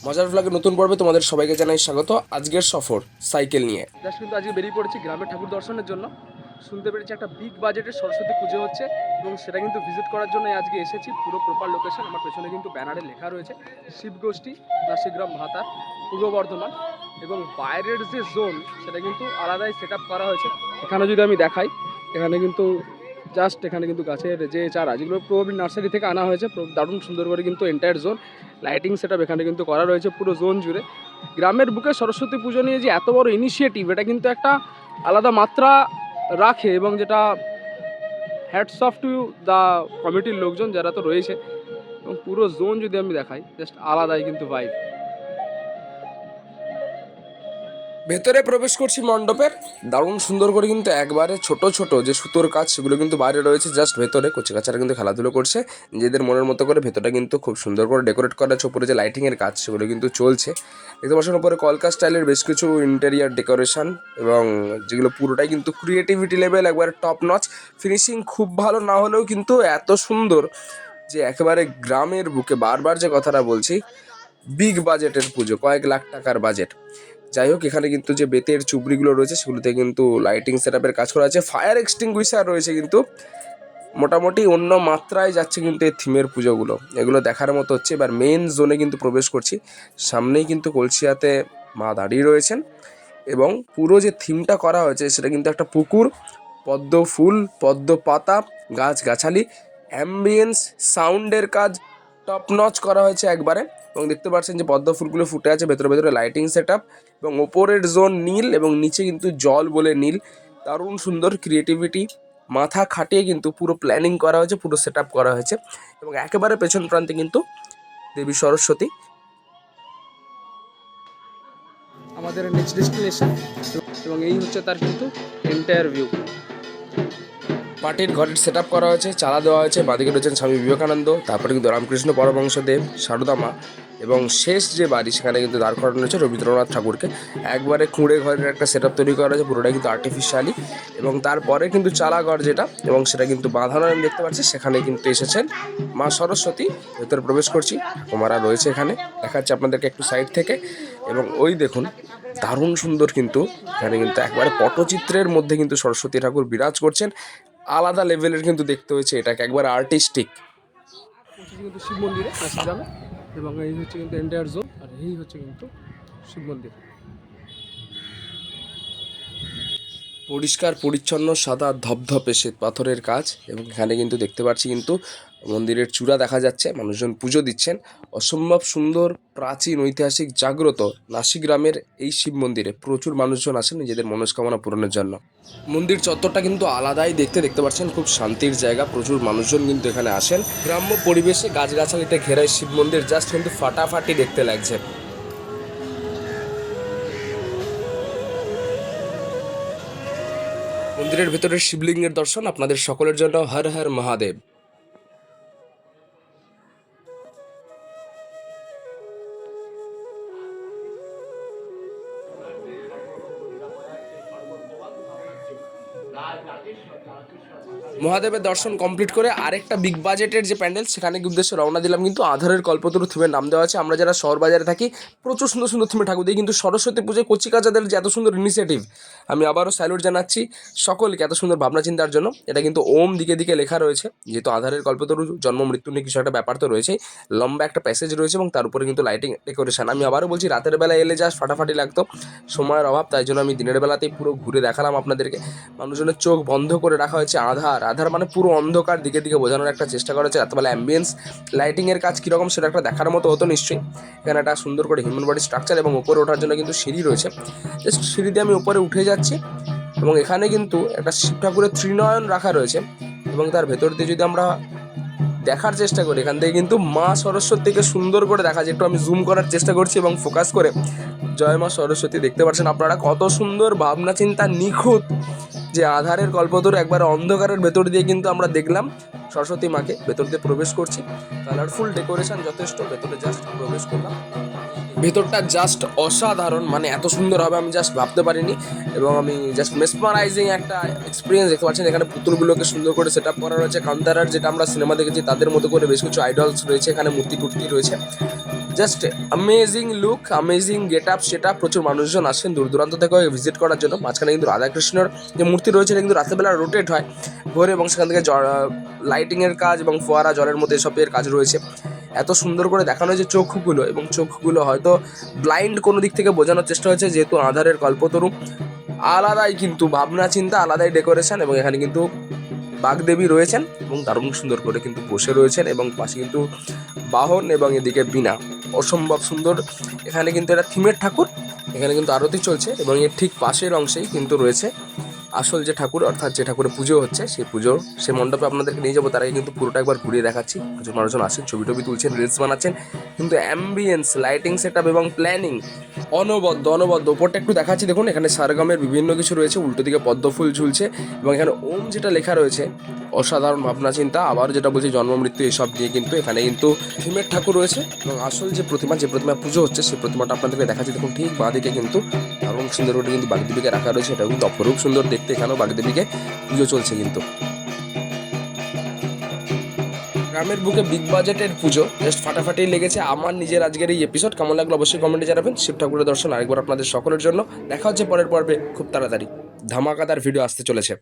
মজার ভ্লগের নতুন পর্বে তোমাদের সবাইকে জানাই স্বাগত। আজকের সফর সাইকেল নিয়ে জাস্ট কিন্তু আজকে বেরিয়ে পড়েছি গ্রামের ঠাকুর দর্শনের জন্য। শুনতে পেরেছি একটা বিগ বাজেটের সরস্বতী পুজো হচ্ছে এবং সেটা কিন্তু ভিজিট করার জন্য আজকে এসেছি। পুরো প্রপার লোকেশন আমার পেছনে কিন্তু ব্যানারে লেখা রয়েছে শিবগোষ্ঠী নাসিগ্রাম ভাতার পূর্ব বর্ধমান, এবং বাইরের যে জোন সেটা কিন্তু আলাদাই সেট আপ করা হয়েছে। এখানে যদি আমি দেখাই, এখানে কিন্তু এখানে কিন্তু গাছের যে চারা যেগুলো প্রবলি নার্সারি থেকে আনা হয়েছে, দারুণ সুন্দর করে কিন্তু entire zone lighting set up এখানে কিন্তু করা রয়েছে পুরো জোন জুড়ে। গ্রামের বুকে সরস্বতী পুজো নিয়ে যে এত বড় ইনিশিয়েটিভ, এটা কিন্তু একটা আলাদা মাত্রা রাখে, এবং যেটা হ্যাটস অফ টু দ্য কমিটির লোকজন যারা তো রয়েছে। এবং পুরো জোন যদি আমি দেখাই, জাস্ট আলাদাই কিন্তু ভাইব। ভেতরে প্রবেশ করছি মণ্ডপের। দারুণ সুন্দর করে কিন্তু একবারে ছোট ছোট যে সুতোর কাজ সেগুলো কিন্তু বাইরে রয়েছে, জাস্ট ভেতরে কচিকাচারা কিন্তু খেলাধুলো করছে নিজেদের মনের মতো করে। ভেতরটা কিন্তু খুব সুন্দর করে ডেকোরেট করা আছে। উপরে যে লাইটিংয়ের কাজ সেগুলো কিন্তু চলছে দেখতে পাচ্ছেন। উপরে কলকা স্টাইলের বেশ কিছু ইন্টেরিয়ার ডেকোরেশন, এবং যেগুলো পুরোটাই কিন্তু ক্রিয়েটিভিটি লেভেল একবারে টপ নচ। ফিনিশিং খুব ভালো না হলেও কিন্তু এত সুন্দর যে একেবারে গ্রামের বুকে, বারবার যে কথাটা বলছি, বিগ বাজেটের পুজো, কয়েক লাখ টাকার বাজেট। যাই হোক, এখানে কিন্তু যে বেতের চুবড়িগুলো রয়েছে সেগুলোতে কিন্তু লাইটিং সেট আপের কাজ করা আছে। ফায়ার এক্সটিংগুইশার রয়েছে কিন্তু মোটামুটি অন্য মাত্রায় যাচ্ছে কিন্তু এই থিমের পুজোগুলো, এগুলো দেখার মতো হচ্ছে। এবার মেন জোনে কিন্তু প্রবেশ করছি। সামনেই কিন্তু কলসিয়াতে মা দাঁড়িয়ে রয়েছেন, এবং পুরো যে থিমটা করা হয়েছে সেটা কিন্তু একটা পুকুর, পদ্ম ফুল, পদ্ম পাতা, গাছগাছালি, অ্যাম্বিয়েন্স, সাউন্ডের কাজ টপ নচ করা হয়েছে একবারে। এবং দেখতে পাচ্ছেন যে পদ্ম ফুলগুলো ফুটে আছে, ভেতরে ভেতরে লাইটিং সেট আপ, এবং ওপরের জোন নীল এবং নিচে কিন্তু জল বলে নীল। দারুণ সুন্দর ক্রিয়েটিভিটি, মাথা খাটিয়ে কিন্তু পুরো প্ল্যানিং করা হয়েছে, পুরো সেট আপ করা হয়েছে। এবং একেবারে পেছন প্রান্তে কিন্তু দেবী সরস্বতী। আমাদের নেক্সট ডেস্টিনেশন, এবং এই হচ্ছে তার কিন্তু এন্টায়ার ভিউ। পার্টির ঘরের সেট আপ করা হয়েছে, চালা দেওয়া হয়েছে। বাঁদিকে রয়েছেন স্বামী বিবেকানন্দ, তারপরে কিন্তু রামকৃষ্ণ পরমহংসদেব, সারদা মা, এবং শেষ যে বাড়ি সেখানে কিন্তু দাঁড় করানো হয়েছে রবীন্দ্রনাথ ঠাকুরকে। একবারে খুঁড়ে ঘরের একটা সেট আপ তৈরি করা হয়েছে, পুরোটাই কিন্তু আর্টিফিশিয়ালি। এবং তারপরে কিন্তু চালাঘর যেটা, এবং সেটা কিন্তু বাঁধানো আমি দেখতে পাচ্ছি। সেখানে কিন্তু এসেছেন মা সরস্বতী। ভেতরে প্রবেশ করছি, ঠাকুমারা রয়েছে এখানে, দেখাচ্ছে আপনাদেরকে একটু সাইড থেকে। এবং ওই দেখুন, দারুণ সুন্দর কিন্তু এখানে কিন্তু একবারে পটচিত্রের মধ্যে কিন্তু সরস্বতী ঠাকুর বিরাজ করছেন। আলাদা লেভেলের কিন্তু দেখতে হয়েছে এটাকে, একবার আর্টিস্টিক। পৌঁছেছি কিন্তু শিব মন্দিরে নাসিগ্রামে, এবং এই হচ্ছে কিন্তু এন্টায়ার জোন, আর এই হচ্ছে কিন্তু শিব মন্দির। পরিষ্কার পরিচ্ছন্ন সাদা ধপধপে শ্বেত পাথরের কাজ, এবং এখানে কিন্তু দেখতে পাচ্ছি কিন্তু মন্দিরের চূড়া দেখা যাচ্ছে, মানুষজন পুজো দিচ্ছেন। অসম্ভব সুন্দর, প্রাচীন, ঐতিহাসিক, জাগ্রত নাসিগ্রামের এই শিব মন্দিরে প্রচুর মানুষজন আসেন নিজেদের মনস্কামনা পূরণের জন্য। মন্দির চত্বরটা কিন্তু আলাদাই দেখতে পাচ্ছেন, খুব শান্তির জায়গা। প্রচুর মানুষজন কিন্তু এখানে আসেন। গ্রাম্য পরিবেশে গাছগাছালিতে ঘেরা শিব মন্দির জাস্ট কিন্তু ফাটাফাটি দেখতে লাগছে। মন্দিরের ভেতরের শিবলিঙ্গের দর্শন আপনাদের সকলের জন্য হর হর মহাদেব। মহাদেবের দর্শন কমপ্লিট করে আরেকটা বিগ বাজেটের যে প্যান্ডেল সেখানে উদ্দেশ্যে রওনা দিলাম। কিন্তু আধারের কল্পতরু থিমের নাম দেওয়া আছে। আমরা যারা শহর বাজারে থাকি প্রচুর সুন্দর সুন্দর থিমের ঠাকুর দিই, কিন্তু সরস্বতী পুজোয় কচিকাচাদের যে এত সুন্দর ইনিশিয়েটিভ, আমি আবারও স্যালুট জানাচ্ছি সকলকে এত সুন্দর ভাবনা চিন্তার জন্য। এটা কিন্তু ওম দিকে দিকে লেখা রয়েছে, যেহেতু আধারের কল্পতরু জন্ম মৃত্যু নিয়ে কিছু একটা ব্যাপার তো রয়েছে। লম্বা একটা প্যাসেজ রয়েছে, এবং তার উপরে কিন্তু লাইটিং ডেকোরেশন। আমি আবারও বলছি, রাতের বেলা এলে জাস্ট ফাটাফাটি লাগতো, সময়ের অভাব, তাই জন্য আমি দিনের বেলাতেই পুরো ঘুরে দেখালাম আপনাদেরকে। মানুষজনের চোখ বন্ধ করে রাখা হয়েছে। আধার মানে পুরো অন্ধকার, দিকে দিকে বোঝানোর একটা চেষ্টা করা হচ্ছে। রাতবেলা অ্যাম্বিয়েন্স লাইটিংয়ের কাজ কীরকম সেটা একটা দেখার মতো হতো নিশ্চয়ই। এখানে একটা সুন্দর করে হিউম্যান বডি স্ট্রাকচার, এবং উপরে ওঠার জন্য কিন্তু সিঁড়ি রয়েছে। জাস্ট সিঁড়ি দিয়ে আমি উপরে উঠে যাচ্ছি, এবং এখানে কিন্তু একটা শিব ঠাকুরের ত্রিনয়ন রাখা রয়েছে। এবং তার ভেতর দিয়ে যদি আমরা দেখার চেষ্টা করি, এখান থেকে কিন্তু মা সরস্বতীকে সুন্দর করে দেখা যায়। একটু আমি জুম করার চেষ্টা করছি এবং ফোকাস করে। জয় মা সরস্বতী, দেখতে পাচ্ছেন আপনারা কত সুন্দর ভাবনা চিন্তা, নিখুঁত। যে আধারের কল্পতরু একবার অন্ধকারের ভেতর দিয়ে কিন্তু আমরা দেখলাম সরস্বতী মাকে। ভেতর দিয়ে প্রবেশ করছি, কালারফুল ডেকোরেশন যথেষ্ট। ভেতরে জাস্ট প্রবেশ করলাম, ভেতরটা জাস্ট অসাধারণ, মানে এত সুন্দর হবে আমি জাস্ট ভাবতে পারিনি। এবং আমি জাস্ট মেসমারাইজিং একটা এক্সপিরিয়েন্স দেখতে পাচ্ছেন। এখানে পুতুলগুলোকে সুন্দর করে সেট আপ করা রয়েছে। কান্তারার যেটা আমরা সিনেমা দেখেছি তাদের মতো করে বেশ কিছু আইডলস রয়েছে, এখানে মূর্তি টুর্তি রয়েছে। Just amazing look, amazing get up, সেটা প্রচুর মানুষজন আসেন দূর দূরান্ত থেকে ভিজিট করার জন্য। মাঝখানে কিন্তু রাধাকৃষ্ণর যে মূর্তি রয়েছে এটা কিন্তু রাত্রেবেলা রোটেট হয় ঘোরে, এবং সেখান থেকে লাইটিংয়ের কাজ এবং ফোয়ারা জলের মধ্যে এসবের কাজ রয়েছে। এত সুন্দর করে দেখানো হয়েছে চোখগুলো, এবং চোখগুলো হয়তো ব্লাইন্ড কোনো দিক থেকে বোঝানোর চেষ্টা হয়েছে, যেহেতু আধারের কল্পতরু। আলাদাই কিন্তু ভাবনা চিন্তা, আলাদাই ডেকোরেশন, এবং এখানে কিন্তু বাগদেবী রয়েছেন এবং দারুণ সুন্দর করে কিন্তু বসে রয়েছেন, এবং পাশে কিন্তু বাহন এবং এদিকে বীণা, অসম্ভব সুন্দর। এখানে কিন্তু এটা থিমের ঠাকুর, এখানে কিন্তু আরতি চলছে, এবং এর ঠিক পাশের অংশেই কিন্তু রয়েছে আসল যে ঠাকুর, অর্থাৎ যে ঠাকুরের পুজো হচ্ছে সেই পুজো, সে মণ্ডপে আপনাদেরকে নিয়ে যাবো। তার আগে কিন্তু পুরোটা একবার ঘুরিয়ে দেখাচ্ছি। প্রচুর মানুষজন আসেন, ছবি টবি তুলছেন, রিলস বানাচ্ছেন, কিন্তু অ্যাম্বিয়েন্স, লাইটিং সেট আপ এবং প্ল্যানিং অনবদ্য। ওপরটা একটু দেখাচ্ছি, দেখুন এখানে সারগামের বিভিন্ন কিছু রয়েছে, উল্টো দিকে পদ্ম ফুল ঝুলছে, এবং এখানে ওম যেটা লেখা রয়েছে, অসাধারণ ভাবনা চিন্তা। আবার যেটা বলছি জন্ম মৃত্যু এসব নিয়ে কিন্তু এখানে কিন্তু থিমের ঠাকুর রয়েছে, এবং আসল যে প্রতিমা পুজো হচ্ছে সেই প্রতিমাটা আপনাদেরকে দেখাচ্ছি। দেখুন ঠিক বাঁদিকে কিন্তু দারুণ সুন্দর করে কিন্তু বাগদেবীকে রাখা রয়েছে, এটাও কিন্তু অপরূপ সুন্দর দেখতে। এখানেও বাগদেবীকে পুজো চলছে কিন্তু। গ্রামের বুকে বিগ বাজেটের পুজো জাস্ট ফাটাফাটি লেগেছে। আমার নিজের আজকের এই এপিসোড কেমন লাগলো অবশ্যই কমেন্টে জানাবেন। শিব ঠাকুরের দর্শন আরেকবার আপনাদের সকলের জন্য। দেখা হচ্ছে পরের পর্বে খুব তাড়াতাড়ি। ধামাকাদার ভিডিও আসতে চলেছে।